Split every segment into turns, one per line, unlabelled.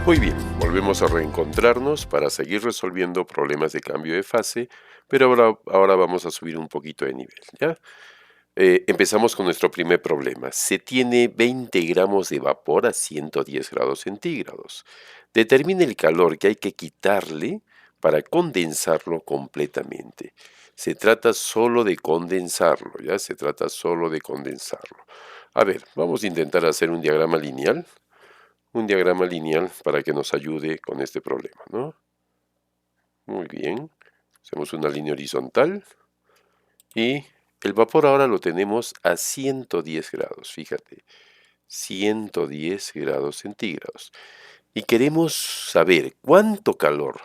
Muy bien, volvemos a reencontrarnos para seguir resolviendo problemas de cambio de fase, pero ahora vamos a subir un poquito de nivel, ¿ya? Empezamos con nuestro primer problema. Se tiene 20 gramos de vapor a 110 grados centígrados. Determine el calor que hay que quitarle para condensarlo completamente. Se trata solo de condensarlo, ¿ya? Se trata solo de condensarlo. A ver, vamos a intentar hacer un diagrama lineal. Un diagrama lineal para que nos ayude con este problema, ¿no? Muy bien. Hacemos una línea horizontal y el vapor ahora lo tenemos a 110 grados, fíjate, 110 grados centígrados. Y queremos saber cuánto calor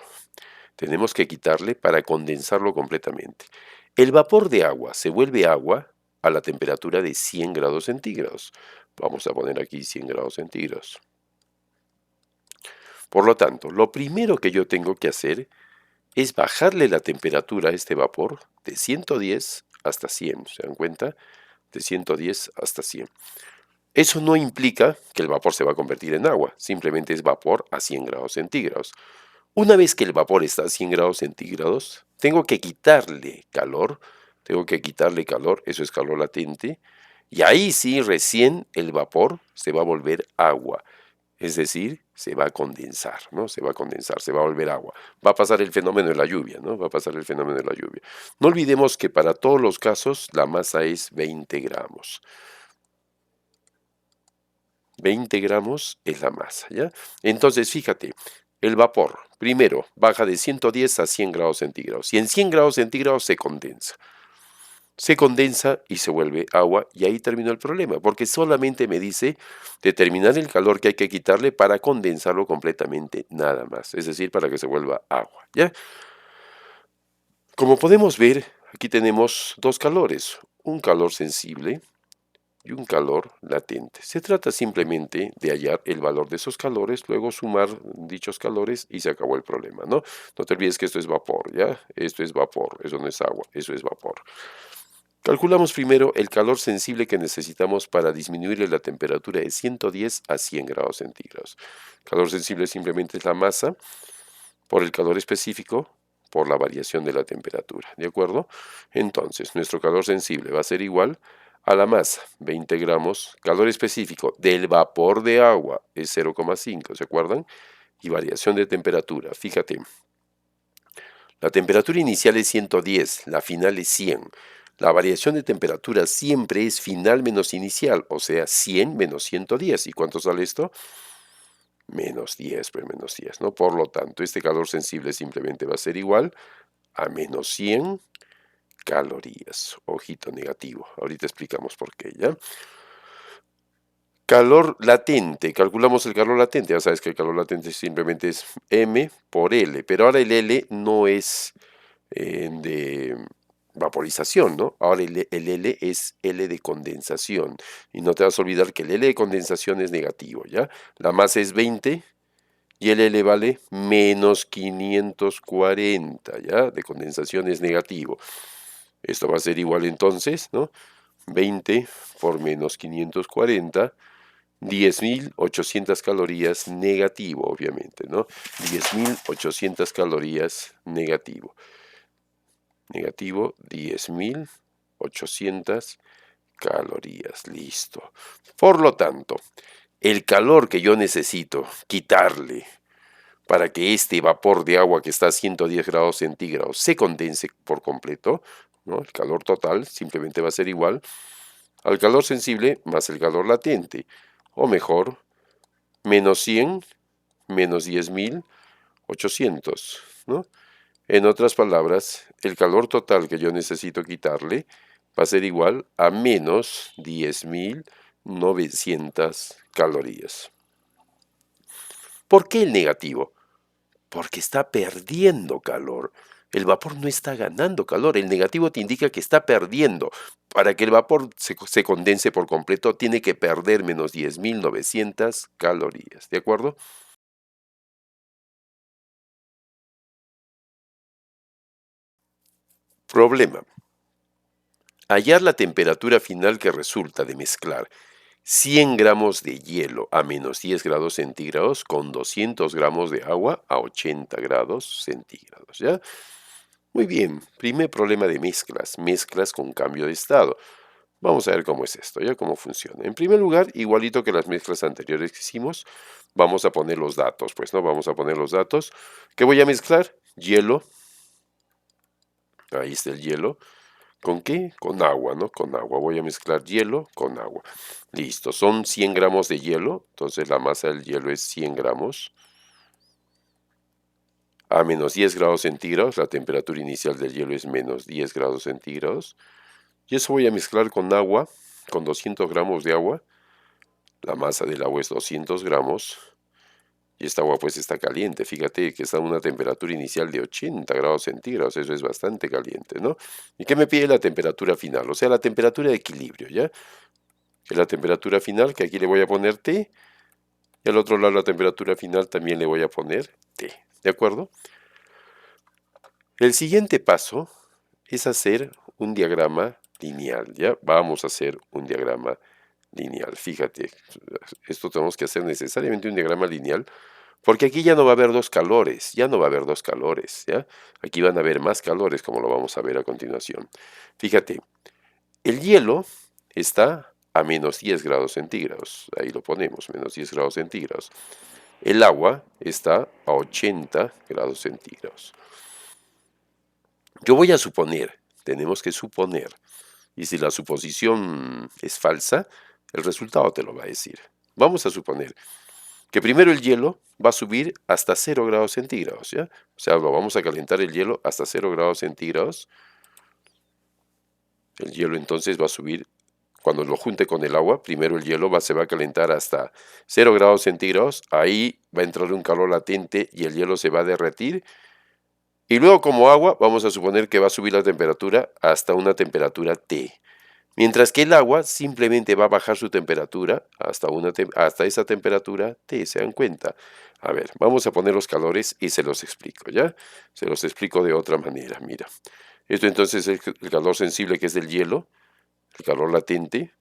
tenemos que quitarle para condensarlo completamente. El vapor de agua se vuelve agua a la temperatura de 100 grados centígrados. Vamos a poner aquí 100 grados centígrados. Por lo tanto, lo primero que yo tengo que hacer es bajarle la temperatura a este vapor de 110 hasta 100, ¿se dan cuenta? De 110 hasta 100. Eso no implica que el vapor se va a convertir en agua, simplemente es vapor a 100 grados centígrados. Una vez que el vapor está a 100 grados centígrados, tengo que quitarle calor, eso es calor latente, y ahí sí recién el vapor se va a volver agua. Es decir, se va a condensar, ¿no? Se va a condensar, se va a volver agua. Va a pasar el fenómeno de la lluvia, ¿no? Va a pasar el fenómeno de la lluvia. No olvidemos que para todos los casos la masa es 20 gramos. 20 gramos es la masa, ¿ya? Entonces, fíjate, el vapor, primero, baja de 110 a 100 grados centígrados. Y en 100 grados centígrados se condensa. Se condensa y se vuelve agua y ahí terminó el problema, porque solamente me dice determinar el calor que hay que quitarle para condensarlo completamente, nada más, es decir, para que se vuelva agua, ¿ya? Como podemos ver, aquí tenemos dos calores, un calor sensible y un calor latente. Se trata simplemente de hallar el valor de esos calores, luego sumar dichos calores y se acabó el problema, ¿no? No te olvides que esto es vapor, ¿ya? Esto es vapor, eso no es agua, eso es vapor. Calculamos primero el calor sensible que necesitamos para disminuirle la temperatura de 110 a 100 grados centígrados. Calor sensible simplemente es la masa por el calor específico por la variación de la temperatura, ¿de acuerdo? Entonces, nuestro calor sensible va a ser igual a la masa, 20 gramos, calor específico del vapor de agua es 0,5, ¿se acuerdan? Y variación de temperatura, fíjate, la temperatura inicial es 110, la final es 100. La variación de temperatura siempre es final menos inicial, o sea, 100 menos 110. ¿Y cuánto sale esto? Menos 10, pues menos 10, ¿no? Por lo tanto, este calor sensible simplemente va a ser igual a menos 100 calorías. Ojito negativo. Ahorita explicamos por qué, ¿ya? Calor latente. Calculamos el calor latente. Ya sabes que el calor latente simplemente es M por L. Pero ahora el L no es de vaporización, ¿no? Ahora el L es L de condensación. Y no te vas a olvidar que el L de condensación es negativo, ¿ya? La masa es 20 y el L vale menos 540, ¿ya? De condensación es negativo. Esto va a ser igual entonces, ¿no? 20 por menos 540, 10.800 calorías negativo, obviamente, ¿no? 10.800 calorías negativo. Negativo 10.800 calorías. Listo. Por lo tanto, el calor que yo necesito quitarle para que este vapor de agua que está a 110 grados centígrados se condense por completo, ¿no? El calor total simplemente va a ser igual al calor sensible más el calor latente, o mejor, menos 100 menos 10.800, ¿no? En otras palabras, el calor total que yo necesito quitarle va a ser igual a menos 10.900 calorías. ¿Por qué el negativo? Porque está perdiendo calor. El vapor no está ganando calor. El negativo te indica que está perdiendo. Para que el vapor se condense por completo, tiene que perder menos 10.900 calorías. ¿De acuerdo? Problema. Hallar la temperatura final que resulta de mezclar 100 gramos de hielo a menos 10 grados centígrados con 200 gramos de agua a 80 grados centígrados, ¿ya? Muy bien, primer problema de mezclas, mezclas con cambio de estado. Vamos a ver cómo es esto, ¿ya? Cómo funciona. En primer lugar, igualito que las mezclas anteriores que hicimos, vamos a poner los datos, pues, ¿no? Vamos a poner los datos. ¿Qué voy a mezclar? Hielo. Ahí está el hielo. ¿Con qué? Con agua, ¿no? Con agua. Voy a mezclar hielo con agua. Listo, son 100 gramos de hielo. Entonces la masa del hielo es 100 gramos. A menos 10 grados centígrados, la temperatura inicial del hielo es menos 10 grados centígrados. Y eso voy a mezclar con agua, con 200 gramos de agua. La masa del agua es 200 gramos. Y esta agua pues está caliente. Fíjate que está a una temperatura inicial de 80 grados centígrados. Eso es bastante caliente, ¿no? ¿Y qué me pide la temperatura final? O sea, la temperatura de equilibrio, ¿ya? Que es la temperatura final, que aquí le voy a poner T. Y al otro lado la temperatura final también le voy a poner T. ¿De acuerdo? El siguiente paso es hacer un diagrama lineal, ¿ya? Vamos a hacer un diagrama lineal. Fíjate, esto tenemos que hacer necesariamente un diagrama lineal, porque aquí ya no va a haber dos calores, ya no va a haber dos calores, ¿ya? Aquí van a haber más calores, como lo vamos a ver a continuación. Fíjate, el hielo está a menos 10 grados centígrados, ahí lo ponemos, menos 10 grados centígrados. El agua está a 80 grados centígrados. Yo voy a suponer, tenemos que suponer, y si la suposición es falsa, el resultado te lo va a decir. Vamos a suponer que primero el hielo va a subir hasta 0 grados centígrados, ¿ya? O sea, lo vamos a calentar el hielo hasta 0 grados centígrados. El hielo entonces va a subir, cuando lo junte con el agua, primero el hielo se va a calentar hasta 0 grados centígrados, ahí va a entrar un calor latente y el hielo se va a derretir. Y luego como agua, vamos a suponer que va a subir la temperatura hasta una temperatura T. Mientras que el agua simplemente va a bajar su temperatura hasta esa temperatura T, ¿se dan cuenta? A ver, vamos a poner los calores y se los explico, ¿ya? Se los explico de otra manera, mira. Esto entonces es el calor sensible que es del hielo, el calor latente,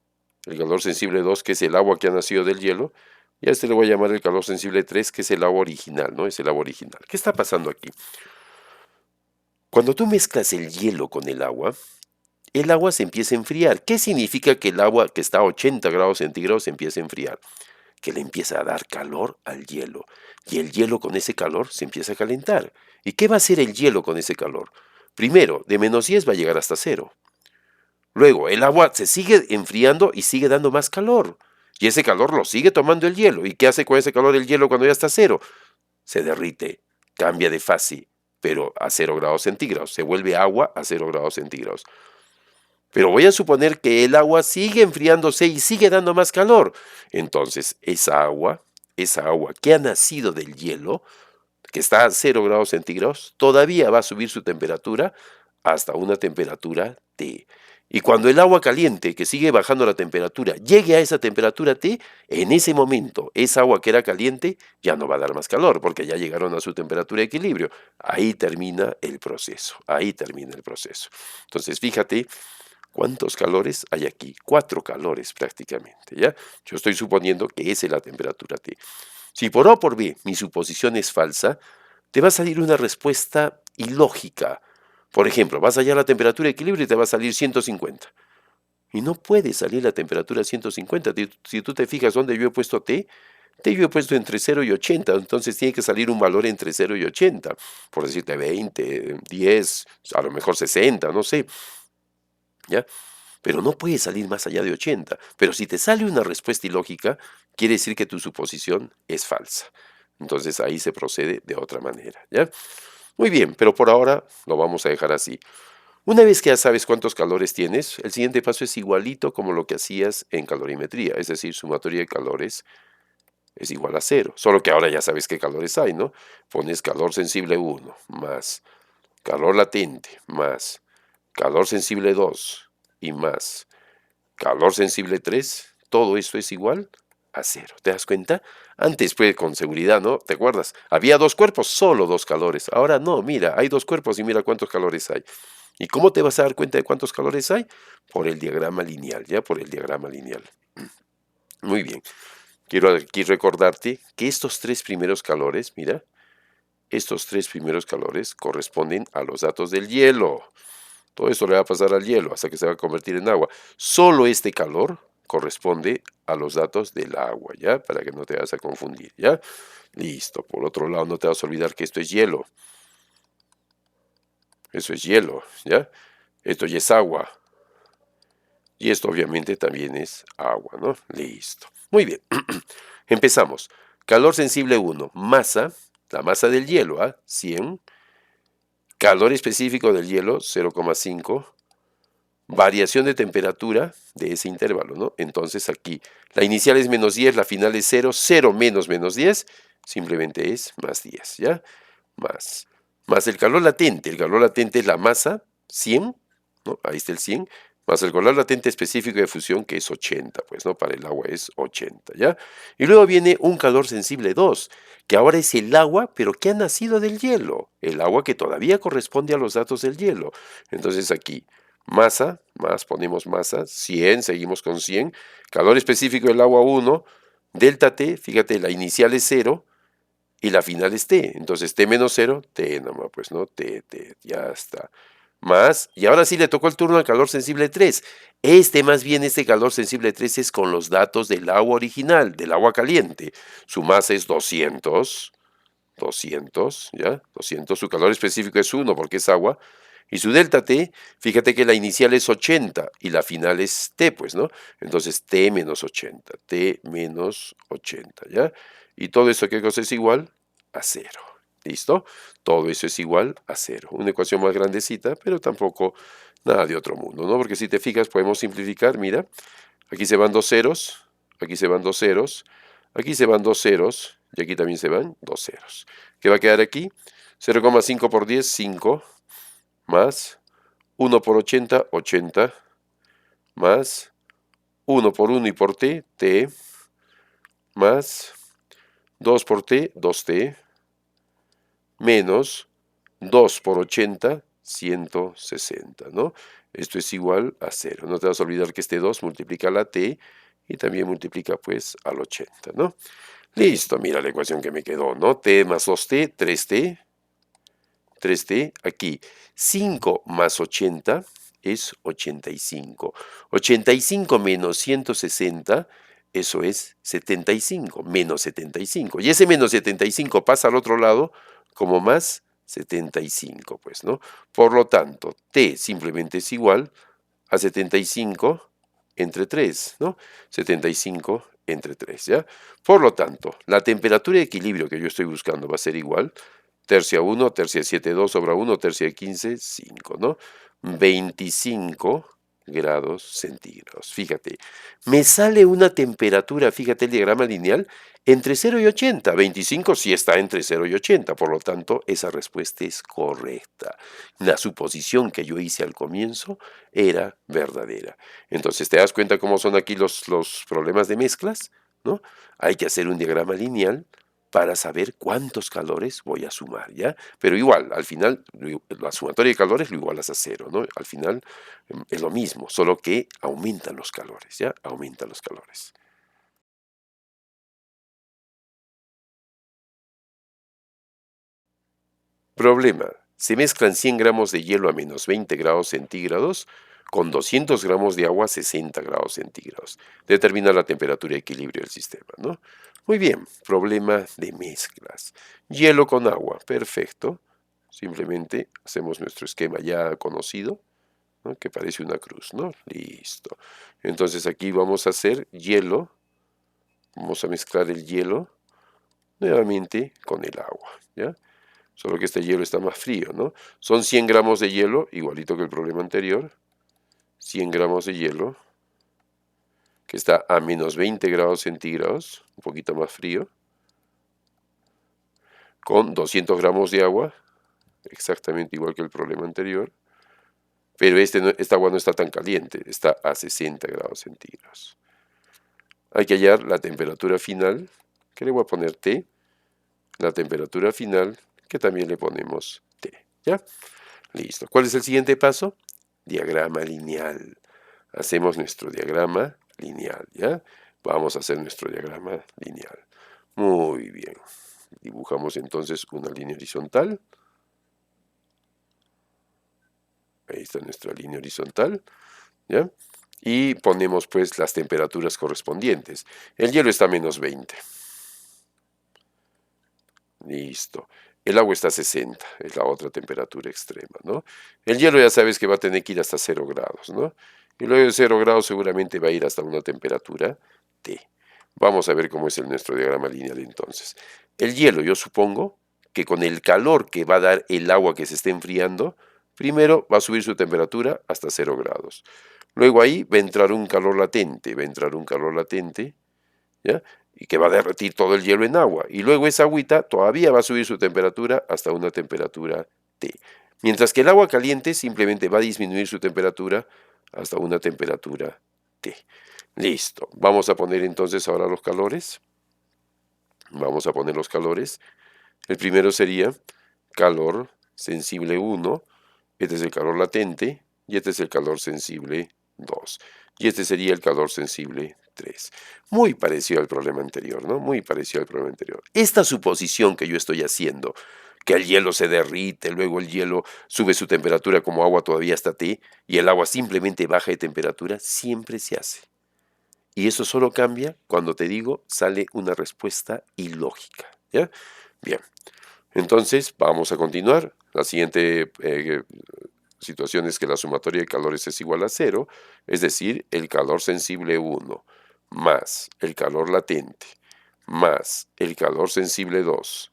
el calor sensible 2 que es el agua que ha nacido del hielo, y a este le voy a llamar el calor sensible 3 que es el agua original, ¿no? Es el agua original. ¿Qué está pasando aquí? Cuando tú mezclas el hielo con el agua se empieza a enfriar. ¿Qué significa que el agua que está a 80 grados centígrados se empieza a enfriar? Que le empieza a dar calor al hielo. Y el hielo con ese calor se empieza a calentar. ¿Y qué va a hacer el hielo con ese calor? Primero, de menos 10 va a llegar hasta cero. Luego, el agua se sigue enfriando y sigue dando más calor. Y ese calor lo sigue tomando el hielo. ¿Y qué hace con ese calor el hielo cuando ya está a cero? Se derrite, cambia de fase, pero a 0 grados centígrados. Se vuelve agua a 0 grados centígrados. Pero voy a suponer que el agua sigue enfriándose y sigue dando más calor. Entonces, esa agua que ha nacido del hielo, que está a 0 grados centígrados, todavía va a subir su temperatura hasta una temperatura T. Y cuando el agua caliente, que sigue bajando la temperatura, llegue a esa temperatura T, en ese momento esa agua que era caliente ya no va a dar más calor, porque ya llegaron a su temperatura de equilibrio. Ahí termina el proceso, ahí termina el proceso. Entonces, fíjate, ¿cuántos calores hay aquí? 4 calores prácticamente, ¿ya? Yo estoy suponiendo que esa es la temperatura T. Si por A o por B mi suposición es falsa, te va a salir una respuesta ilógica. Por ejemplo, vas a hallar la temperatura de equilibrio y te va a salir 150. Y no puede salir la temperatura 150. Si tú te fijas dónde yo he puesto T yo he puesto entre 0 y 80, entonces tiene que salir un valor entre 0 y 80. Por decirte 20, 10, a lo mejor 60, no sé. ¿Ya? Pero no puede salir más allá de 80. Pero si te sale una respuesta ilógica, quiere decir que tu suposición es falsa. Entonces ahí se procede de otra manera, ¿ya? Muy bien, pero por ahora lo vamos a dejar así. Una vez que ya sabes cuántos calores tienes, el siguiente paso es igualito como lo que hacías en calorimetría, es decir, sumatoria de calores es igual a cero. Solo que ahora ya sabes qué calores hay, ¿no? Pones calor sensible 1 más calor latente más calor sensible 2 y más calor sensible 3, todo esto es igual a cero. ¿Te das cuenta? Antes, pues, con seguridad, ¿no? ¿Te acuerdas? Había dos cuerpos, solo dos calores. Ahora no, mira, hay dos cuerpos y mira cuántos calores hay. ¿Y cómo te vas a dar cuenta de cuántos calores hay? Por el diagrama lineal, ¿ya? Por el diagrama lineal. Muy bien. Quiero aquí recordarte que estos tres primeros calores, mira, estos tres primeros calores corresponden a los datos del hielo. Todo eso le va a pasar al hielo hasta que se va a convertir en agua. Solo este calor corresponde a los datos del agua, ¿ya? Para que no te vayas a confundir, ¿ya? Listo. Por otro lado, no te vas a olvidar que esto es hielo. Eso es hielo, ¿ya? Esto ya es agua. Y esto obviamente también es agua, ¿no? Listo. Muy bien. Empezamos. Calor sensible 1. Masa, la masa del hielo, ¿ah? 100. Calor específico del hielo, 0,5. Variación de temperatura de ese intervalo, ¿no? Entonces aquí la inicial es -10, la final es 0, 0 menos -10, simplemente es +10, ¿ya? Más el calor latente es la masa, 100, ¿no? Ahí está el 100, más el calor latente específico de fusión, que es 80, pues, ¿no? Para el agua es 80, ¿ya? Y luego viene un calor sensible 2, que ahora es el agua, pero que ha nacido del hielo, el agua que todavía corresponde a los datos del hielo. Entonces aquí, masa, más ponemos masa, 100, seguimos con 100, calor específico del agua 1, delta T, fíjate, la inicial es 0, y la final es T. Entonces T menos 0, T nomás, pues, ¿no? T, ya está. Más, y ahora sí le tocó el turno al calor sensible 3. Más bien, este calor sensible 3 es con los datos del agua original, del agua caliente. Su masa es 200, 200, ¿ya? 200, su calor específico es 1 porque es agua. Y su delta T, fíjate que la inicial es 80 y la final es T, pues, ¿no? Entonces T menos 80, T menos 80, ¿ya? Y todo eso, ¿qué cosa es igual? A 0. ¿Listo? Todo eso es igual a 0. Una ecuación más grandecita, pero tampoco nada de otro mundo, ¿no? Porque si te fijas, podemos simplificar, mira, aquí se van dos ceros, aquí se van dos ceros, aquí se van dos ceros, y aquí también se van dos ceros. ¿Qué va a quedar aquí? 0,5 por 10, 5, más 1 por 80, 80, más 1 por 1 y por t, t, más 2 por t, 2t, menos 2 por 80, 160, ¿no? Esto es igual a 0. No te vas a olvidar que este 2 multiplica la t y también multiplica pues al 80, ¿no? Listo, mira la ecuación que me quedó, ¿no? T más 2t, 3t, 3t, aquí 5 más 80 es 85. 85 menos 160, eso es 75, menos 75. Y ese menos 75 pasa al otro lado como más 75, pues, ¿no? Por lo tanto, t simplemente es igual a 75 entre 3, ¿no? 75 entre 3, ¿ya? Por lo tanto, la temperatura de equilibrio que yo estoy buscando va a ser igual tercia 1, tercia 7, 2 sobre 1, tercia 15, 5, ¿no? 25 grados centígrados. Fíjate, me sale una temperatura, fíjate el diagrama lineal, entre 0 y 80. 25 sí está entre 0 y 80, por lo tanto, esa respuesta es correcta. La suposición que yo hice al comienzo era verdadera. Entonces, ¿te das cuenta cómo son aquí los problemas de mezclas? ¿No? Hay que hacer un diagrama lineal para saber cuántos calores voy a sumar, ¿ya? Pero igual, al final, la sumatoria de calores lo igualas a 0, ¿no? Al final es lo mismo, solo que aumentan los calores, ¿ya? Aumentan los calores. Problema. Se mezclan 100 gramos de hielo a -20 grados centígrados con 200 gramos de agua a 60 grados centígrados. Determina la temperatura de equilibrio del sistema, ¿no? Muy bien, problema de mezclas. Hielo con agua, perfecto. Simplemente hacemos nuestro esquema ya conocido, ¿no? Que parece una cruz, ¿no? Listo. Entonces aquí vamos a hacer hielo, vamos a mezclar el hielo nuevamente con el agua, ¿ya? Solo que este hielo está más frío, ¿no? Son 100 gramos de hielo, igualito que el problema anterior. 100 gramos de hielo, que está a -20 grados centígrados, un poquito más frío, con 200 gramos de agua, exactamente igual que el problema anterior, pero esta agua no está tan caliente, está a 60 grados centígrados. Hay que hallar la temperatura final, que le voy a poner T, la temperatura final, que también le ponemos T, ¿ya? Listo. ¿Cuál es el siguiente paso? Diagrama lineal. Hacemos nuestro diagrama lineal, ¿ya? Vamos a hacer nuestro diagrama lineal. Muy bien. Dibujamos entonces una línea horizontal. Ahí está nuestra línea horizontal, ¿ya? Y ponemos pues las temperaturas correspondientes. El hielo está a -20. Listo. El agua está a 60, es la otra temperatura extrema, ¿no? El hielo ya sabes que va a tener que ir hasta 0 grados, ¿no? Y luego de 0 grados seguramente va a ir hasta una temperatura T. Vamos a ver cómo es nuestro diagrama lineal entonces. El hielo, yo supongo que con el calor que va a dar el agua que se está enfriando, primero va a subir su temperatura hasta 0 grados. Luego ahí va a entrar un calor latente, ¿ya? Y que va a derretir todo el hielo en agua. Y luego esa agüita todavía va a subir su temperatura hasta una temperatura T. Mientras que el agua caliente simplemente va a disminuir su temperatura hasta una temperatura T. Listo. Vamos a poner entonces ahora los calores. Vamos a poner los calores. El primero sería calor sensible 1. Este es el calor latente y este es el calor sensible 2. Y este sería el calor sensible 3. Muy parecido al problema anterior, ¿no? Muy parecido al problema anterior. Esta suposición que yo estoy haciendo, que el hielo se derrite, luego el hielo sube su temperatura como agua todavía hasta T, y el agua simplemente baja de temperatura, siempre se hace. Y eso solo cambia cuando te digo, sale una respuesta ilógica, ¿ya? Bien, entonces vamos a continuar. La siguiente situación es que la sumatoria de calores es igual a 0, es decir, el calor sensible 1 más el calor latente más el calor sensible 2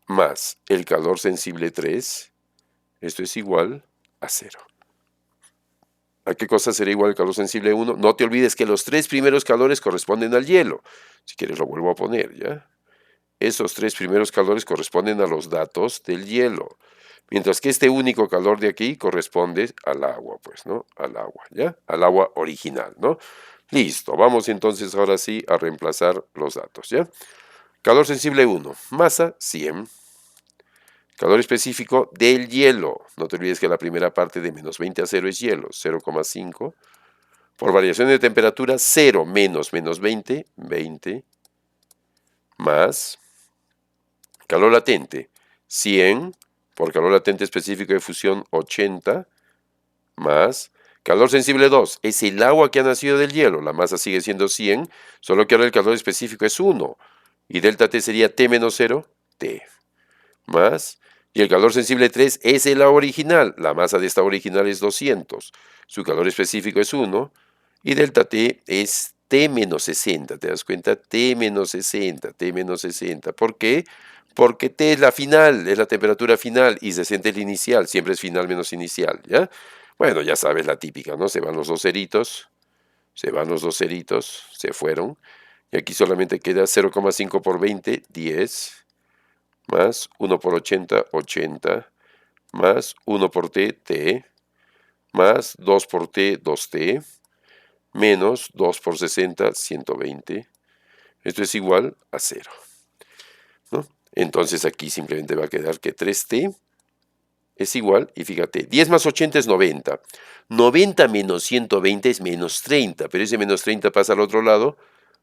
más el calor sensible 3, esto es igual a 0. ¿A qué cosa será igual el calor sensible 1? No te olvides que los 3 primeros calores corresponden al hielo. Si quieres lo vuelvo a poner, ¿ya? Esos 3 primeros calores corresponden a los datos del hielo. Mientras que este único calor de aquí corresponde al agua, pues, ¿no? Al agua, ¿ya? Al agua original, ¿no? Listo, vamos entonces ahora sí a reemplazar los datos, ¿ya? Calor sensible 1, masa 100. Calor específico del hielo. No te olvides que la primera parte de -20 a 0 es hielo, 0,5. Por variación de temperatura, 0 menos -20, 20, más calor latente, 100, por calor latente específico de fusión, 80, más calor sensible 2, es el agua que ha nacido del hielo, la masa sigue siendo 100, solo que ahora el calor específico es 1, y delta T sería T menos 0, T, más, y el calor sensible 3 es el agua original, la masa de esta original es 200, su calor específico es 1, y delta T es T menos 60, ¿te das cuenta? T menos 60, T menos 60, ¿por qué? Porque T es la final, es la temperatura final, y 60 es la inicial, siempre es final menos inicial, ¿ya? Bueno, ya sabes la típica, ¿no? Se van los dos ceritos, se fueron, y aquí solamente queda 0,5 por 20, 10, más 1 por 80, 80, más 1 por T, T, más 2 por T, 2T, menos 2 por 60, 120. Esto es igual a 0, ¿no? Entonces aquí simplemente va a quedar que 3T es igual, y fíjate, 10 más 80 es 90. 90 menos 120 es menos 30, pero ese menos 30 pasa al otro lado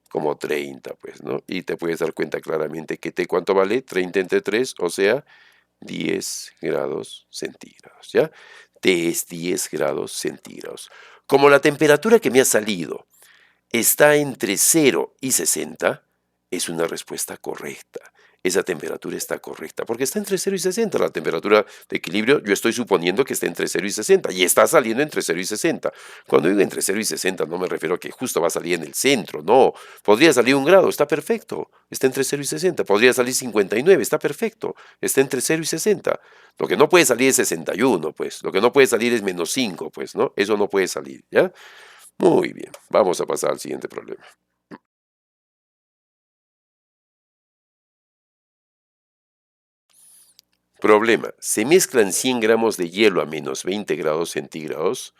como 30, pues, ¿no? Y te puedes dar cuenta claramente que T, ¿cuánto vale? 30 entre 3, o sea, 10 grados centígrados, ¿ya? T es 10 grados centígrados. Como la temperatura que me ha salido está entre 0 y 60, es una respuesta correcta. Esa temperatura está correcta, porque está entre 0 y 60. La temperatura de equilibrio, yo estoy suponiendo que está entre 0 y 60, y está saliendo entre 0 y 60. Cuando digo entre 0 y 60, no me refiero a que justo va a salir en el centro, no. Podría salir 1 grado, está perfecto, está entre 0 y 60. Podría salir 59, está perfecto, está entre 0 y 60. Lo que no puede salir es 61, pues. Lo que no puede salir es -5, pues, ¿no? Eso no puede salir, ¿ya? Muy bien, vamos a pasar al siguiente problema. Problema, se mezclan 100 gramos de hielo a -20 grados centígrados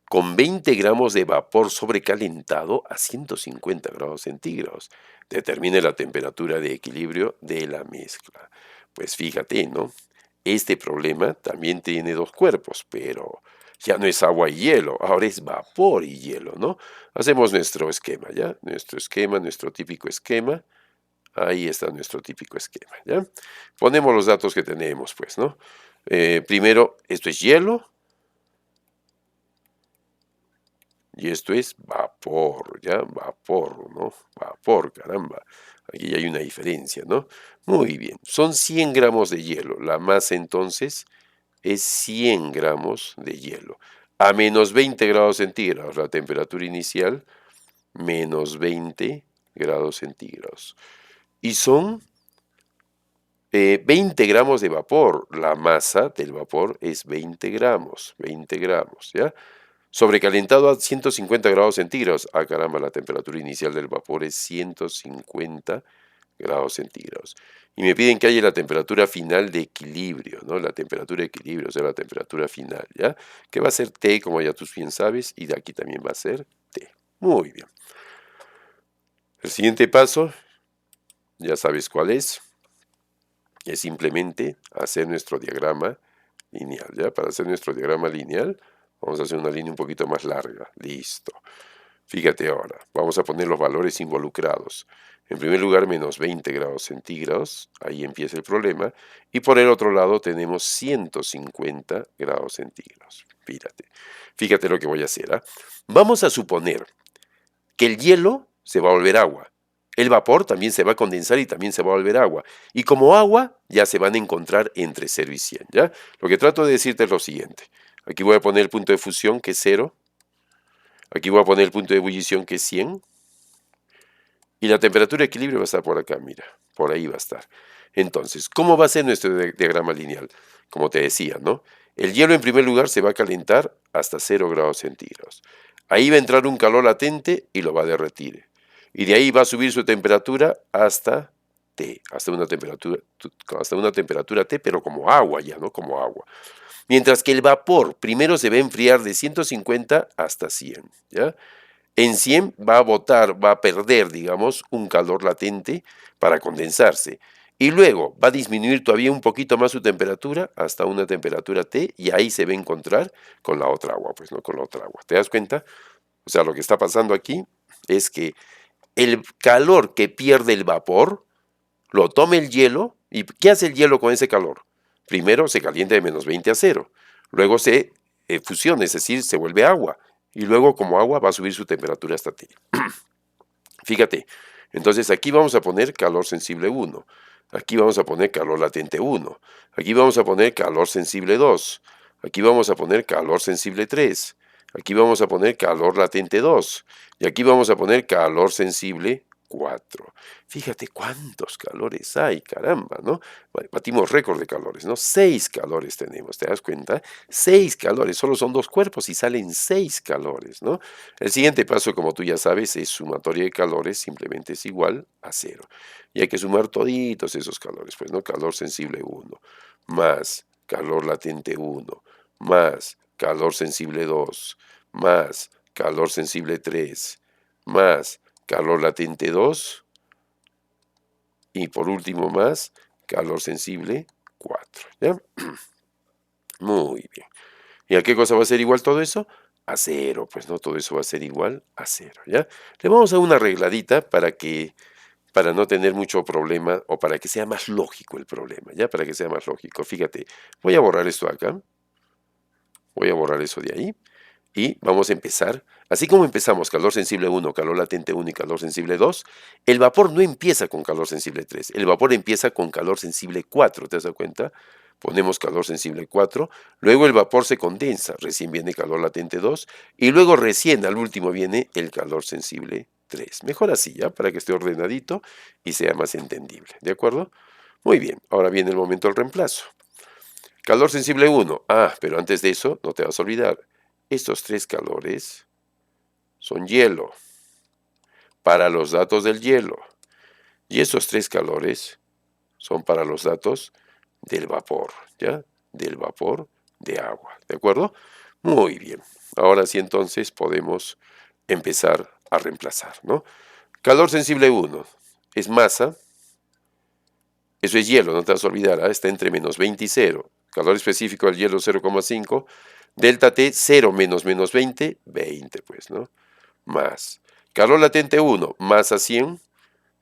con 20 gramos de vapor sobrecalentado a 150 grados centígrados. Determine la temperatura de equilibrio de la mezcla. Pues fíjate, ¿no? Este problema también tiene dos cuerpos, pero Ya no es agua y hielo, ahora es vapor y hielo, ¿no? Hacemos nuestro esquema, ¿ya? Nuestro esquema, nuestro típico esquema. Ahí está nuestro típico esquema, ¿ya? Ponemos los datos que tenemos, pues, ¿no? Primero, esto es hielo y esto es vapor, ¿ya? Vapor, ¿no? Vapor, caramba. Aquí hay una diferencia, ¿no? Muy bien, son 100 gramos de hielo. La masa entonces es 100 gramos de hielo. A menos 20 grados centígrados, la temperatura inicial, menos 20 grados centígrados. Y son 20 gramos de vapor. La masa del vapor es 20 gramos, ¿ya? Sobrecalentado a 150 grados centígrados. Ah, caramba, la temperatura inicial del vapor es 150 grados centígrados. Y me piden que haya la temperatura final de equilibrio, ¿no? La temperatura de equilibrio, o sea, la temperatura final, ¿ya? Que va a ser T, como ya tú bien sabes, y de aquí también va a ser T. Muy bien. El siguiente paso, ya sabes cuál es simplemente hacer nuestro diagrama lineal, ¿ya? Para hacer nuestro diagrama lineal, vamos a hacer una línea un poquito más larga. Listo. Fíjate ahora, vamos a poner los valores involucrados. En primer lugar, menos 20 grados centígrados, ahí empieza el problema. Y por el otro lado tenemos 150 grados centígrados. Fíjate lo que voy a hacer, ¿ah? Vamos a suponer que el hielo se va a volver agua. El vapor también se va a condensar y también se va a volver agua. Y como agua, ya se van a encontrar entre 0 y 100, ¿ya? Lo que trato de decirte es lo siguiente. Aquí voy a poner el punto de fusión, que es 0. Aquí voy a poner el punto de ebullición, que es 100. Y la temperatura de equilibrio va a estar por acá, mira. Por ahí va a estar. Entonces, ¿cómo va a ser nuestro diagrama lineal? Como te decía, ¿no? El hielo en primer lugar se va a calentar hasta 0 grados centígrados. Ahí va a entrar un calor latente y lo va a derretir. Y de ahí va a subir su temperatura hasta T, hasta una temperatura T, pero como agua ya, ¿no? Como agua. Mientras que el vapor primero se va a enfriar de 150 hasta 100, ¿ya? En 100 va a botar, va a perder, digamos, un calor latente para condensarse. Y luego va a disminuir todavía un poquito más su temperatura hasta una temperatura T y ahí se va a encontrar con la otra agua, pues no con la otra agua. ¿Te das cuenta? O sea, lo que está pasando aquí es que el calor que pierde el vapor lo toma el hielo. ¿Y qué hace el hielo con ese calor? Primero se calienta de menos 20 a 0. Luego se fusiona, es decir, se vuelve agua. Y luego como agua va a subir su temperatura hasta T. Fíjate, entonces aquí vamos a poner calor sensible 1. Aquí vamos a poner calor latente 1. Aquí vamos a poner calor sensible 2. Aquí vamos a poner calor sensible 3. Aquí vamos a poner calor latente 2. Y aquí vamos a poner calor sensible 4. Fíjate cuántos calores hay, caramba, ¿no? Batimos récord de calores, ¿no? 6 calores tenemos, ¿te das cuenta? 6 calores, solo son dos cuerpos y salen 6 calores, ¿no? El siguiente paso, como tú ya sabes, es sumatoria de calores, simplemente es igual a 0. Y hay que sumar toditos esos calores, pues, ¿no? Calor sensible 1, más calor latente 1, más calor sensible 2, más calor sensible 3, más calor latente 2 y por último más calor sensible 4, ¿ya? Muy bien. ¿Y a qué cosa va a ser igual todo eso? A 0, pues no, todo eso va a ser igual a 0, ¿ya? Le vamos a dar una arregladita para no tener mucho problema o para que sea más lógico el problema, ¿ya? Para que sea más lógico. Fíjate, voy a borrar esto acá, voy a borrar eso de ahí y vamos a empezar. Así como empezamos calor sensible 1, calor latente 1 y calor sensible 2, el vapor no empieza con calor sensible 3, el vapor empieza con calor sensible 4, ¿te has dado cuenta? Ponemos calor sensible 4, luego el vapor se condensa, recién viene calor latente 2 y luego recién al último viene el calor sensible 3. Mejor así, ¿ya? Para que esté ordenadito y sea más entendible, ¿de acuerdo? Muy bien, ahora viene el momento del reemplazo. Calor sensible 1, pero antes de eso no te vas a olvidar, estos 3 calores son hielo, para los datos del hielo, y estos 3 calores son para los datos del vapor, ¿ya? Del vapor de agua, ¿de acuerdo? Muy bien. Ahora sí entonces podemos empezar a reemplazar, ¿no? Calor sensible 1 es masa, eso es hielo, no te vas a olvidar, está entre menos 20 y 0. Calor específico del hielo 0,5, Delta T, 0 menos menos 20, 20, pues, ¿no? Más. Calor latente 1, masa 100,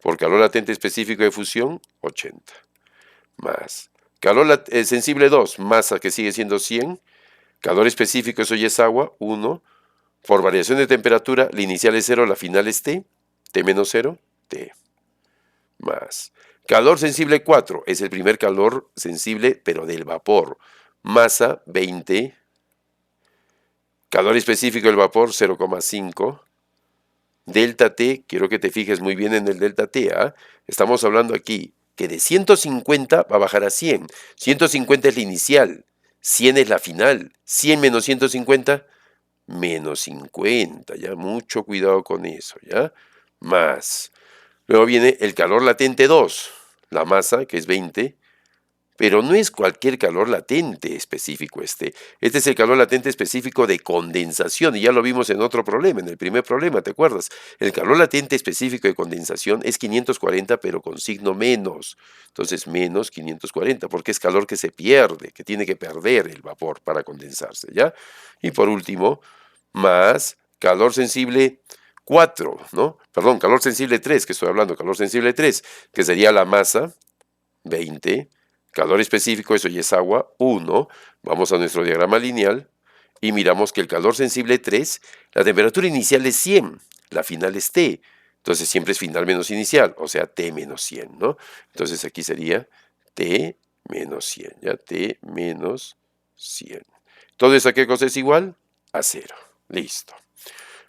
por calor latente específico de fusión, 80. Más. Calor sensible 2, masa que sigue siendo 100. Calor específico, eso ya es agua, 1. Por variación de temperatura, la inicial es 0, la final es T. T menos 0, T. Más. Calor sensible 4, es el primer calor sensible, pero del vapor. Masa 20. Calor específico del vapor 0,5. Delta T, quiero que te fijes muy bien en el delta T. Estamos hablando aquí que de 150 va a bajar a 100. 150 es la inicial, 100 es la final. 100 menos 150, menos 50. Ya, mucho cuidado con eso, ¿ya? Más. Luego viene el calor latente 2, la masa, que es 20. Pero no es cualquier calor latente específico este. Este es el calor latente específico de condensación, y ya lo vimos en otro problema, en el primer problema, ¿te acuerdas? El calor latente específico de condensación es 540, pero con signo menos. Entonces, menos 540, porque es calor que se pierde, que tiene que perder el vapor para condensarse, ¿ya? Y por último, más calor sensible 4, ¿no? Perdón, calor sensible 3, que estoy hablando, calor sensible 3, que sería la masa, 20. Calor específico, eso ya es agua, 1. Vamos a nuestro diagrama lineal y miramos que el calor sensible 3, la temperatura inicial es 100, la final es T. Entonces siempre es final menos inicial, o sea, T menos 100, ¿no? Entonces aquí sería T menos 100, ¿ya? T menos 100. ¿Todo eso a qué cosa es igual? A 0. Listo.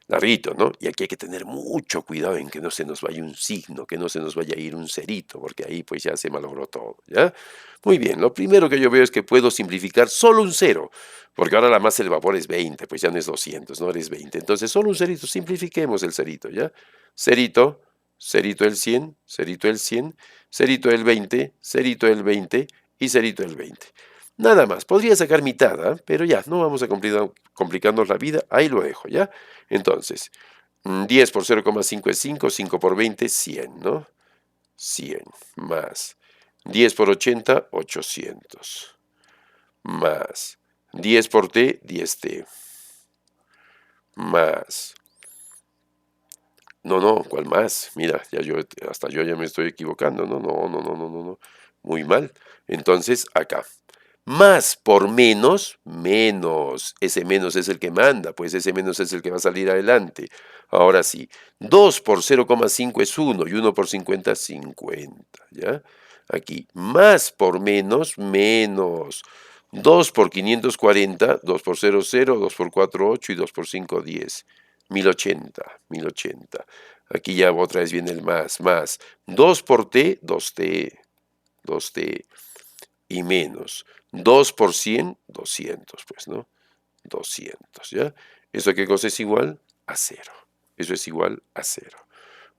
Larguito, ¿no? Y aquí hay que tener mucho cuidado en que no se nos vaya un signo, que no se nos vaya a ir un cerito, porque ahí pues ya se malogró todo, ¿ya? Muy bien, lo primero que yo veo es que puedo simplificar solo un cero, porque ahora la masa del vapor es 20, pues ya no es 200, no es 20. Entonces solo un cerito, simplifiquemos el cerito, ¿ya? Cerito, cerito del 100, cerito del 100, cerito del 20, cerito del 20 y cerito del 20. Nada más, podría sacar mitad, pero ya, no vamos a complicarnos la vida, ahí lo dejo, ¿ya? Entonces, 10 por 0,5 es 5, 5 por 20, 100, ¿no? 100 más 10 por 80, 800, más 10 por t, 10t, más, no, ¿cuál más? Mira, hasta yo ya me estoy equivocando, no, muy mal. Entonces, acá, más por menos, menos. Ese menos es el que manda, pues ese menos es el que va a salir adelante. Ahora sí, 2 por 0,5 es 1 y 1 por 50, 50, ¿ya? Aquí, más por menos, menos. 2 por 540, 2 por 0, 0, 2 por 4, 8 y 2 por 5, 10. 1080, 1080. Aquí ya otra vez viene el más. 2 por t, 2t, 2t y menos 2 por 100, 200, pues, ¿no? 200, ¿ya? ¿Eso qué cosa es igual? A 0. Eso es igual a 0.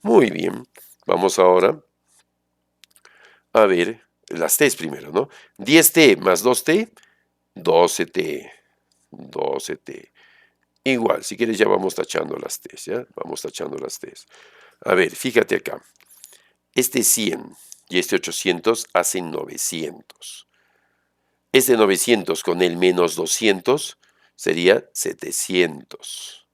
Muy bien. Vamos ahora a ver las t's primero, ¿no? 10t más 2t, 12t. 12t. Igual, si quieres ya vamos tachando las t's, ¿ya? Vamos tachando las t's. A ver, fíjate acá. Este 100 y este 800 hacen 900. Este 900 con el menos 200 sería 700.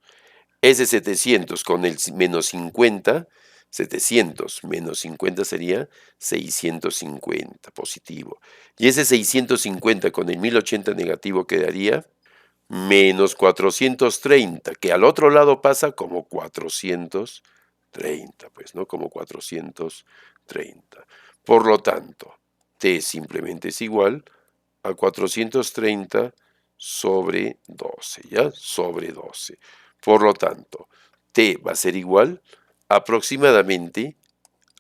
Ese 700 con el menos 50, 700 menos 50 sería 650 positivo. Y ese 650 con el 1080 negativo quedaría menos 430, que al otro lado pasa como 430, pues, ¿no? Como 430. Por lo tanto, T simplemente es igual a 430 sobre 12, ¿ya? Sobre 12. Por lo tanto, T va a ser igual aproximadamente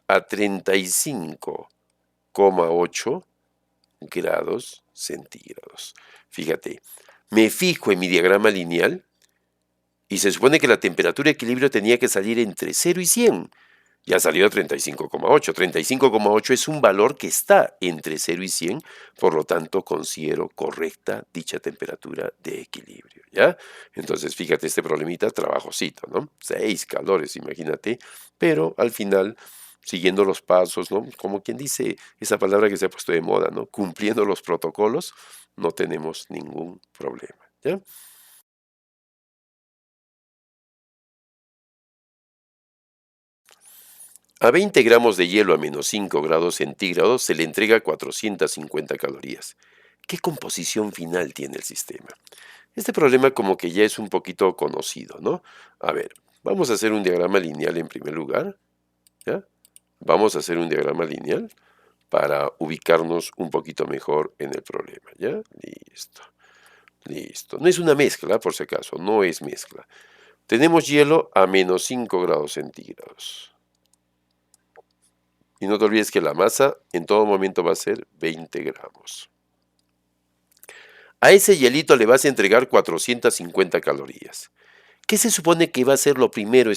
a 35,8 grados centígrados. Fíjate, me fijo en mi diagrama lineal y se supone que la temperatura de equilibrio tenía que salir entre 0 y 100. Ya salió 35,8. 35,8 es un valor que está entre 0 y 100, por lo tanto considero correcta dicha temperatura de equilibrio, ¿ya? Entonces, fíjate este problemita, trabajosito, ¿no? 6 calores, imagínate, pero al final, siguiendo los pasos, ¿no? Como quien dice esa palabra que se ha puesto de moda, ¿no? Cumpliendo los protocolos, no tenemos ningún problema. ¿ya? A 20 gramos de hielo a menos 5 grados centígrados se le entrega 450 calorías. ¿Qué composición final tiene el sistema? Este problema como que ya es un poquito conocido, ¿no? A ver, vamos a hacer un diagrama lineal en primer lugar, ¿ya? Vamos a hacer un diagrama lineal para ubicarnos un poquito mejor en el problema, ¿ya? Listo, listo. No es una mezcla, por si acaso, no es mezcla. Tenemos hielo a menos 5 grados centígrados. Y no te olvides que la masa en todo momento va a ser 20 gramos. A ese hielito le vas a entregar 450 calorías. ¿Qué se supone que va a ser lo primero,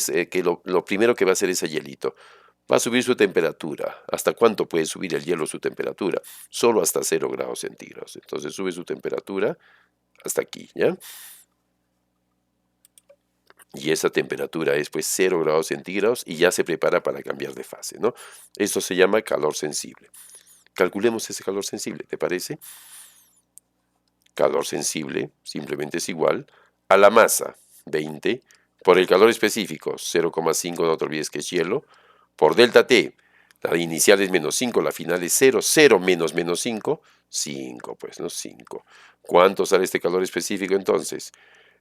lo primero que va a hacer ese hielito? Va a subir su temperatura. ¿Hasta cuánto puede subir el hielo su temperatura? Solo hasta 0 grados centígrados. Entonces sube su temperatura hasta aquí, ¿ya? Y esa temperatura es pues 0 grados centígrados y ya se prepara para cambiar de fase, ¿no? Eso se llama calor sensible. Calculemos ese calor sensible, ¿te parece? Calor sensible simplemente es igual a la masa, 20, por el calor específico, 0,5, no te olvides que es hielo, por delta T, la inicial es menos 5, la final es 0, 0 menos menos 5, 5, pues, ¿no? 5. ¿Cuánto sale este calor específico entonces?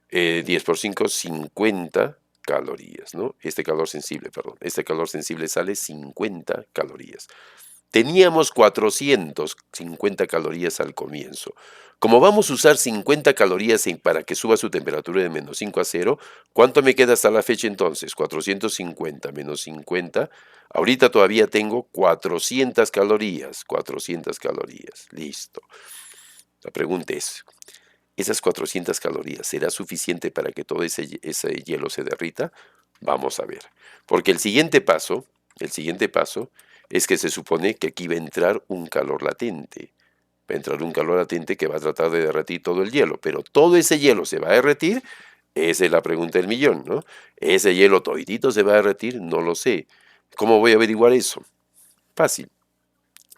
10 por 5, 50 calorías, ¿no? Este calor sensible, perdón. Este calor sensible sale 50 calorías. Teníamos 450 calorías al comienzo. Como vamos a usar 50 calorías para que suba su temperatura de menos 5 a 0, ¿cuánto me queda hasta la fecha entonces? 450 menos 50. Ahorita todavía tengo 400 calorías. 400 calorías. Listo. La pregunta es, ¿esas 400 calorías será suficiente para que todo ese hielo se derrita? Vamos a ver. Porque el siguiente paso es que se supone que aquí va a entrar un calor latente. Va a entrar un calor latente que va a tratar de derretir todo el hielo, pero todo ese hielo se va a derretir. Esa es la pregunta del millón, ¿no? ¿Ese hielo toditito se va a derretir? No lo sé. ¿Cómo voy a averiguar eso? Fácil.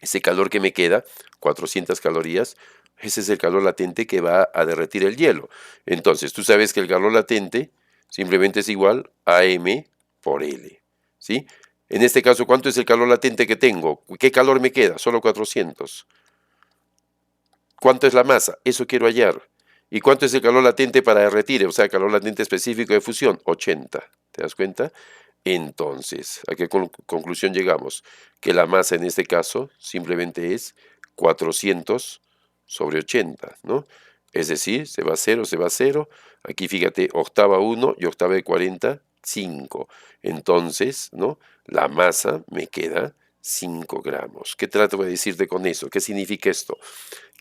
Ese calor que me queda, 400 calorías, ese es el calor latente que va a derretir el hielo. Entonces, tú sabes que el calor latente simplemente es igual a M por L, ¿sí? En este caso, ¿cuánto es el calor latente que tengo? ¿Qué calor me queda? Solo 400. ¿Cuánto es la masa? Eso quiero hallar. ¿Y cuánto es el calor latente para derretir? O sea, calor latente específico de fusión, 80. ¿Te das cuenta? Entonces, ¿a qué conclusión llegamos? Que la masa en este caso simplemente es 400 sobre 80, ¿no? Es decir, se va a 0, se va a 0. Aquí fíjate, octava 1 y octava de 40, 5. Entonces, ¿no? La masa me queda 5 gramos. ¿Qué trato de decirte con eso? ¿Qué significa esto?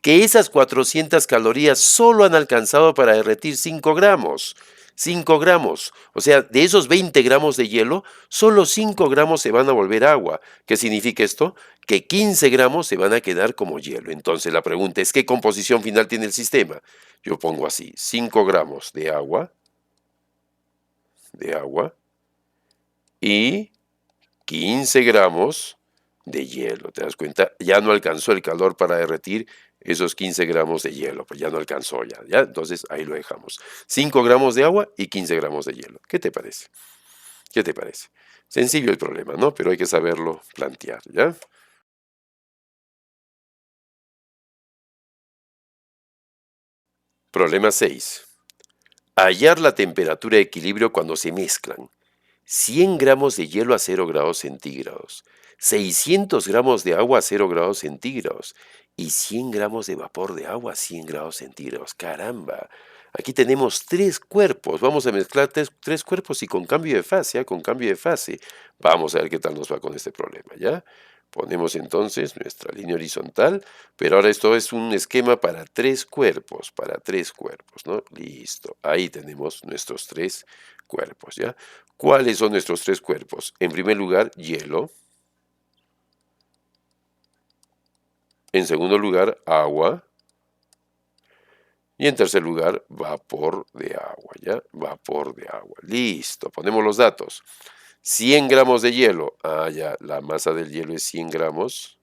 Que esas 400 calorías solo han alcanzado para derretir 5 gramos. 5 gramos. O sea, de esos 20 gramos de hielo, solo 5 gramos se van a volver agua. ¿Qué significa esto? Que 15 gramos se van a quedar como hielo. Entonces la pregunta es, ¿qué composición final tiene el sistema? Yo pongo así, 5 gramos de agua y 15 gramos de hielo. ¿Te das cuenta? Ya no alcanzó el calor para derretir esos 15 gramos de hielo, pues ya no alcanzó ya, ¿ya? Entonces ahí lo dejamos. 5 gramos de agua y 15 gramos de hielo. ¿Qué te parece? ¿Qué te parece? Sencillo el problema, ¿no? Pero hay que saberlo plantear, ¿ya? Problema 6. Hallar la temperatura de equilibrio cuando se mezclan 100 gramos de hielo a 0 grados centígrados, 600 gramos de agua a 0 grados centígrados y 100 gramos de vapor de agua a 100 grados centígrados. Caramba, aquí tenemos tres cuerpos. Vamos a mezclar tres cuerpos y con cambio de fase, ¿ah? Con cambio de fase. Vamos a ver qué tal nos va con este problema, ¿ya? Ponemos entonces nuestra línea horizontal, pero ahora esto es un esquema para tres cuerpos, ¿no? Listo, ahí tenemos nuestros tres cuerpos, ¿ya? ¿Cuáles son nuestros tres cuerpos? En primer lugar, hielo. En segundo lugar, agua. Y en tercer lugar, vapor de agua, ¿ya? Vapor de agua. Listo, ponemos los datos. 100 gramos de hielo. Ah, ya, la masa del hielo es 100 gramos.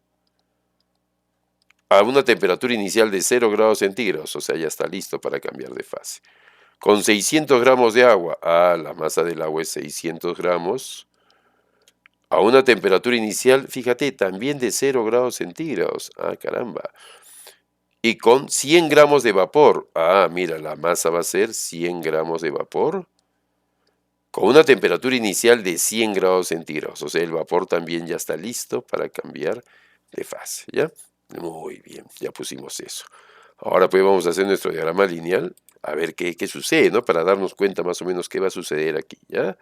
a una temperatura inicial de 0 grados centígrados, o sea, ya está listo para cambiar de fase. Con 600 gramos de agua, la masa del agua es 600 gramos, a una temperatura inicial, fíjate, también de 0 grados centígrados, caramba. Y con 100 gramos de vapor, mira, la masa va a ser 100 gramos de vapor, con una temperatura inicial de 100 grados centígrados, o sea, el vapor también ya está listo para cambiar de fase, ¿ya? Muy bien, ya pusimos eso. Ahora pues vamos a hacer nuestro diagrama lineal, a ver qué sucede, ¿no? Para darnos cuenta más o menos qué va a suceder aquí, ¿ya?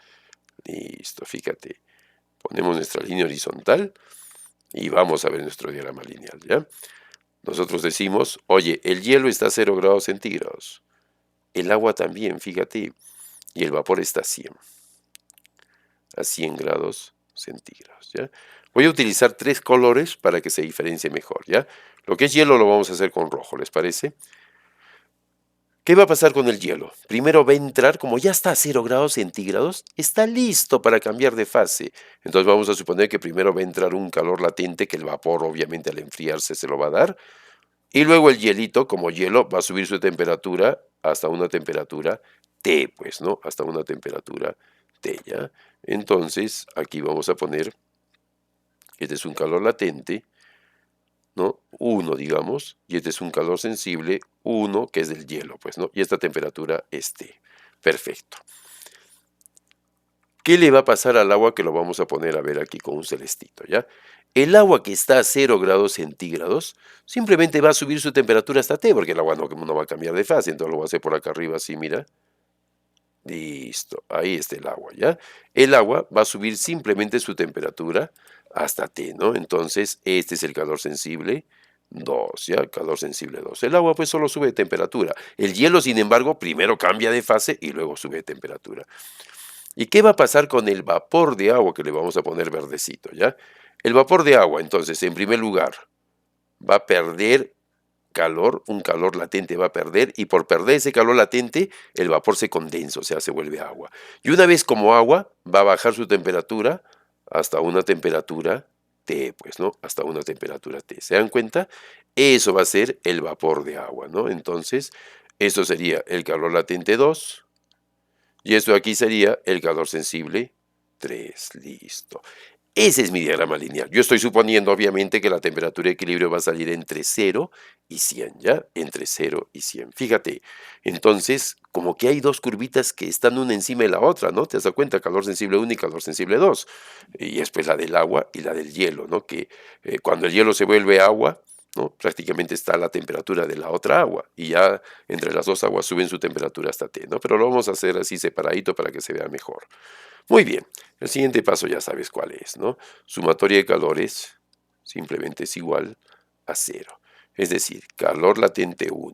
Listo, fíjate. Ponemos nuestra línea horizontal y vamos a ver nuestro diagrama lineal, ¿ya? Nosotros decimos, oye, el hielo está a 0 grados centígrados, el agua también, fíjate, y el vapor está a 100 grados centígrados, ¿ya? Voy a utilizar 3 colores para que se diferencie mejor, ¿ya? Lo que es hielo lo vamos a hacer con rojo, ¿les parece? ¿Qué va a pasar con el hielo? Primero va a entrar, como ya está a 0 grados centígrados, está listo para cambiar de fase. Entonces vamos a suponer que primero va a entrar un calor latente, que el vapor obviamente al enfriarse se lo va a dar. Y luego el hielito, como hielo, va a subir su temperatura hasta una temperatura T, pues, ¿no? Hasta una temperatura T, ¿ya? Entonces aquí vamos a poner, este es un calor latente, ¿no? 1, digamos, y este es un calor sensible, 1, que es del hielo, pues, ¿no? Y esta temperatura es T. Perfecto. ¿Qué le va a pasar al agua que lo vamos a poner a ver aquí con un celestito, ¿ya? El agua que está a 0 grados centígrados simplemente va a subir su temperatura hasta T, porque el agua no va a cambiar de fase, entonces lo voy a hacer por acá arriba así, mira. Listo, ahí está el agua, ¿ya? El agua va a subir simplemente su temperatura hasta T, ¿no? Entonces, este es el calor sensible 2, ¿ya? Calor sensible 2. El agua pues solo sube de temperatura. El hielo, sin embargo, primero cambia de fase y luego sube de temperatura. ¿Y qué va a pasar con el vapor de agua que le vamos a poner verdecito, ¿ya? El vapor de agua, entonces, en primer lugar, va a perder calor, un calor latente va a perder, y por perder ese calor latente, el vapor se condensa, o sea, se vuelve agua. Y una vez como agua, va a bajar su temperatura hasta una temperatura T, pues, ¿no? Hasta una temperatura T. ¿Se dan cuenta? Eso va a ser el vapor de agua, ¿no? Entonces, esto sería el calor latente 2, y esto aquí sería el calor sensible 3. Listo. Ese es mi diagrama lineal. Yo estoy suponiendo, obviamente, que la temperatura de equilibrio va a salir entre 0 y 100, ¿ya? Entre 0 y 100. Fíjate, entonces, como que hay dos curvitas que están una encima de la otra, ¿no? ¿Te das cuenta? Calor sensible 1 y calor sensible 2. Y después la del agua y la del hielo, ¿no? Que cuando el hielo se vuelve agua, ¿no? Prácticamente está a la temperatura de la otra agua. Y ya entre las dos aguas suben su temperatura hasta T, ¿no? Pero lo vamos a hacer así separadito para que se vea mejor. Muy bien, el siguiente paso ya sabes cuál es, ¿no? Sumatoria de calores simplemente es igual a 0. Es decir, calor latente 1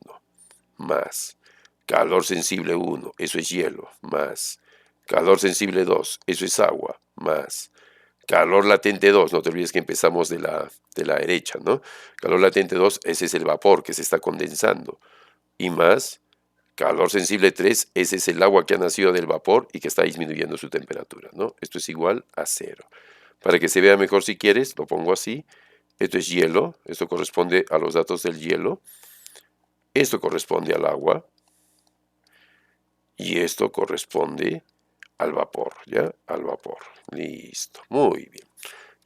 más calor sensible 1, eso es hielo, más calor sensible 2, eso es agua, más calor latente 2, no te olvides que empezamos de la derecha, ¿no? Calor latente 2, ese es el vapor que se está condensando, y más calor sensible 3, ese es el agua que ha nacido del vapor y que está disminuyendo su temperatura, ¿no? Esto es igual a 0. Para que se vea mejor si quieres, lo pongo así. Esto es hielo, esto corresponde a los datos del hielo. Esto corresponde al agua. Y esto corresponde al vapor, ¿ya? Al vapor. Listo, muy bien.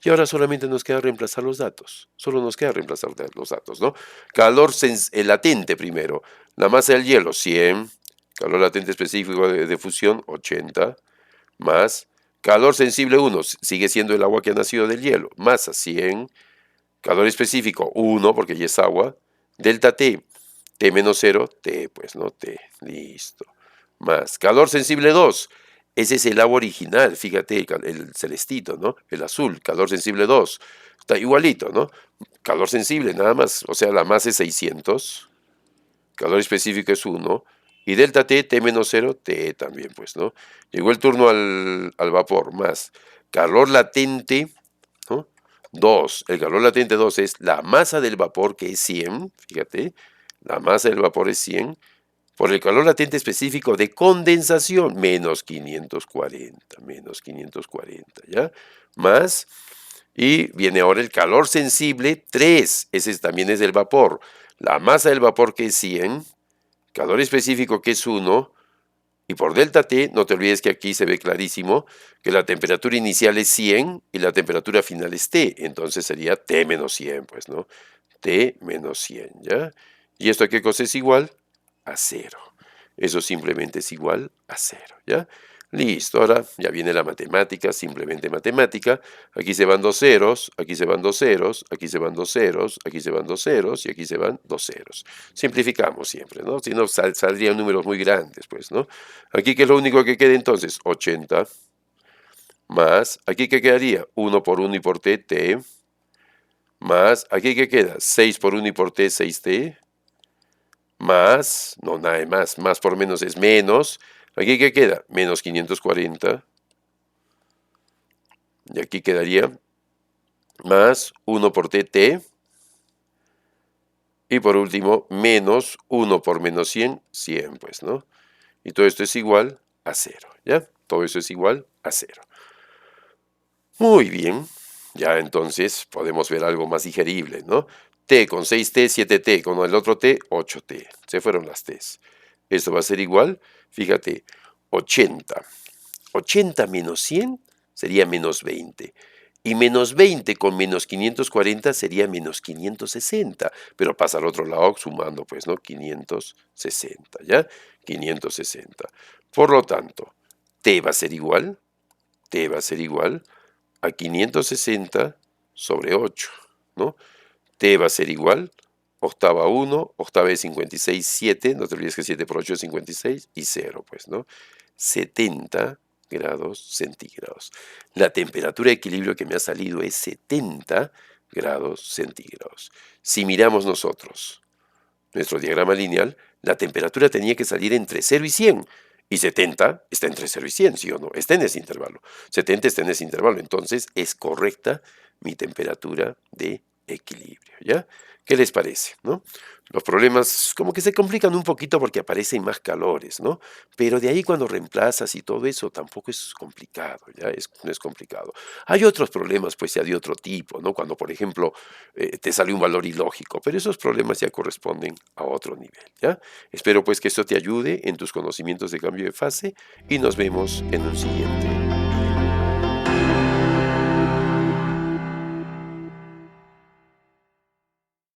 Y ahora solamente nos queda reemplazar los datos. Solo nos queda reemplazar los datos, ¿no? Calor latente primero. La masa del hielo, 100. Calor latente específico de fusión, 80. Más. Calor sensible 1, sigue siendo el agua que ha nacido del hielo. Masa, 100. Calor específico, 1, porque ya es agua. Delta T, T menos 0, T, pues, ¿no? T, listo. Más. Calor sensible 2, ese es el agua original, fíjate, el celestito, ¿no? El azul, calor sensible 2, está igualito, ¿no? Calor sensible, nada más, o sea, la masa es 600, calor específico es 1, y delta T, T menos 0, T también, pues, ¿no? Llegó el turno al vapor, más. Calor latente, ¿no? 2, el calor latente 2 es la masa del vapor, que es 100, fíjate, la masa del vapor es 100, por el calor latente específico de condensación, menos 540, ¿ya? Más Y viene ahora el calor sensible 3, ese también es del vapor. La masa del vapor que es 100, calor específico que es 1, y por delta T, no te olvides que aquí se ve clarísimo que la temperatura inicial es 100 y la temperatura final es T, entonces sería T menos 100, pues, ¿no? T menos 100, ¿ya? ¿Y esto a qué cosa es igual? A 0. Eso simplemente es igual a 0, ¿ya? Listo, ahora ya viene la matemática, simplemente matemática. Aquí se van dos ceros, aquí se van dos ceros, aquí se van dos ceros, aquí se van dos ceros y aquí se van dos ceros. Simplificamos siempre, ¿no? Si no, saldrían números muy grandes, pues, ¿no? Aquí, ¿qué es lo único que queda entonces? 80 más, ¿aquí qué quedaría? 1 por 1 y por t, t, más, ¿aquí qué queda? 6 por 1 y por t, 6t, más, no, nada de más por menos es menos. ¿Aquí qué queda? Menos 540. Y aquí quedaría más 1 por tt. Y por último, menos 1 por menos 100, 100, pues, ¿no? Y todo esto es igual a 0, ¿ya? Todo eso es igual a 0. Muy bien, ya entonces podemos ver algo más digerible, ¿no? T con 6t, 7t, con el otro t, 8t. Se fueron las t's. Esto va a ser igual, fíjate, 80. 80 menos 100 sería menos 20. Y menos 20 con menos 540 sería menos 560. Pero pasa al otro lado sumando, pues, ¿no? 560, ¿ya? 560. Por lo tanto, t va a ser igual, t va a ser igual a 560 sobre 8, ¿no? T va a ser igual, octava 1, octava de 56, 7, no te olvides que 7 por 8 es 56, y 0, pues, ¿no? 70 grados centígrados. La temperatura de equilibrio que me ha salido es 70 grados centígrados. Si miramos nosotros nuestro diagrama lineal, la temperatura tenía que salir entre 0 y 100. Y 70 está entre 0 y 100, ¿sí o no? Está en ese intervalo. 70 está en ese intervalo. Entonces es correcta mi temperatura de equilibrio, ¿ya? ¿Qué les parece, no? Los problemas como que se complican un poquito porque aparecen más calores, ¿no? Pero de ahí cuando reemplazas y todo eso tampoco es complicado, ¿ya? No es complicado. Hay otros problemas, pues ya de otro tipo, ¿no? Cuando, por ejemplo, te sale un valor ilógico, pero esos problemas ya corresponden a otro nivel, ¿ya? Espero pues que esto te ayude en tus conocimientos de cambio de fase y nos vemos en un siguiente